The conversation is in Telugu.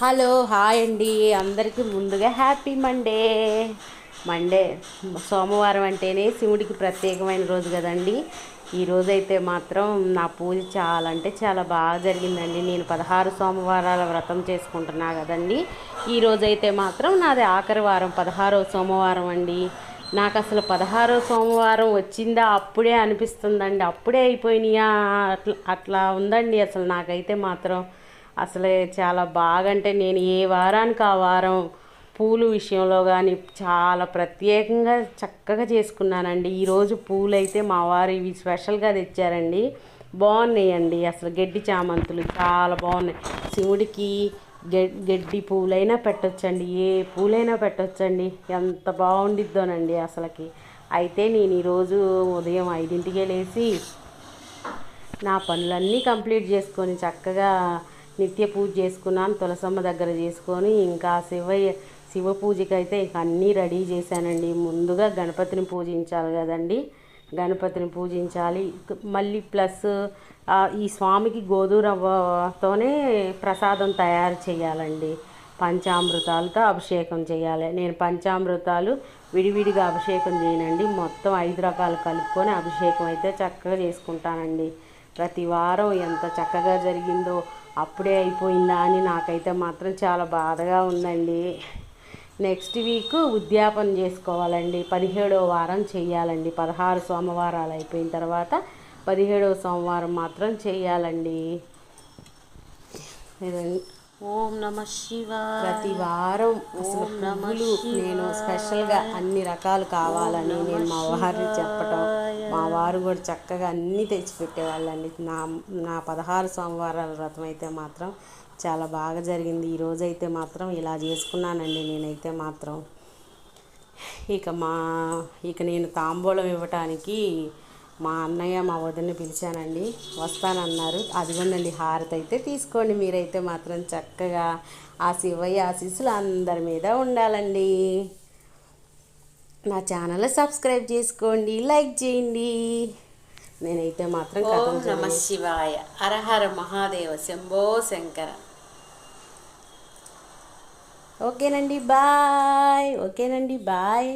హలో హాయ్ అండి అందరికీ ముందుగా హ్యాపీ మండే. మండే సోమవారం అంటేనే శివుడికి ప్రత్యేకమైన రోజు కదండి. ఈ రోజైతే మాత్రం నా పూజ చాలా అంటే చాలా బాగా జరిగిందండి. నేను 16 సోమవారాల వ్రతం చేసుకుంటున్నా కదండి. ఈ రోజైతే మాత్రం నాది ఆఖరి వారం, 16వ సోమవారం అండి. నాకు అసలు 16వ సోమవారం వచ్చిందా అప్పుడే అనిపిస్తుందండి. అప్పుడే అయిపోయినాయా అట్లా అట్లా ఉందండి. అసలు నాకైతే మాత్రం అసలే చాలా బాగా, అంటే నేను ఏ వారానికి ఆ వారం పూలు విషయంలో కానీ చాలా ప్రత్యేకంగా చక్కగా చేసుకున్నానండి. ఈరోజు పూలు అయితే మా వారు ఇవి స్పెషల్గా తెచ్చారండి. బాగున్నాయండి. అసలు గడ్డి చామంతులు చాలా బాగున్నాయి. శివుడికి గడ్డి పూలైనా పెట్టొచ్చండి, ఏ పూలైనా పెట్టొచ్చండి. ఎంత బాగుండిద్దోనండి అసలుకి. అయితే నేను ఈరోజు ఉదయం 5ంటికే లేచి నా పనులన్నీ కంప్లీట్ చేసుకొని చక్కగా నిత్య పూజ చేసుకున్నాను. తులసమ్మ దగ్గర చేసుకొని ఇంకా శివ పూజకి అయితే ఇక అన్నీ రెడీ చేశానండి. ముందుగా గణపతిని పూజించాలి కదండి. గణపతిని పూజించాలి. మళ్ళీ ప్లస్ ఈ స్వామికి గోధురవ్వతోనే ప్రసాదం తయారు చేయాలండి. పంచామృతాలతో అభిషేకం చేయాలి. నేను పంచామృతాలు విడివిడిగా అభిషేకం చేయనండి, మొత్తం 5 రకాలు కలుపుకొని అభిషేకం అయితే చక్కగా చేసుకుంటానండి. ప్రతి వారం ఎంత చక్కగా జరిగిందో, అప్పుడే అయిపోయిందా అని నాకైతే మాత్రం చాలా బాధగా ఉందండి. నెక్స్ట్ వీక్ ఉద్యాపన చేసుకోవాలండి. 17వ వారం చేయాలండి. 16 సోమవారాలు అయిపోయిన తర్వాత 17వ సోమవారం మాత్రం చేయాలండి. ఓం నమ శివాయ. ప్రతి వారం అసలు పువ్వులు నేను స్పెషల్గా అన్ని రకాలు కావాలని నేను మా వారిని చెప్పటం, మా వారు కూడా చక్కగా అన్నీ తెచ్చిపెట్టేవాళ్ళండి. నా 16 సోమవారాల వ్రతం అయితే మాత్రం చాలా బాగా జరిగింది. ఈరోజైతే మాత్రం ఇలా చేసుకున్నానండి నేనైతే మాత్రం. ఇక నేను తాంబూలం ఇవ్వటానికి మా అన్నయ్య మా వదిన్ని పిలిచానండి. వస్తానన్నారు. అదిగోండి హారతి అయితే తీసుకోండి. మీరైతే మాత్రం చక్కగా ఆ శివయ్య ఆశీస్సులు అందరి మీద ఉండాలండి. నా ఛానల్ సబ్స్క్రైబ్ చేసుకోండి, లైక్ చేయండి. నేనైతే మాత్రం ఓం నమ శివాయ. హరహర మహాదేవ, శంభో శంకర. ఓకేనండి బాయ్.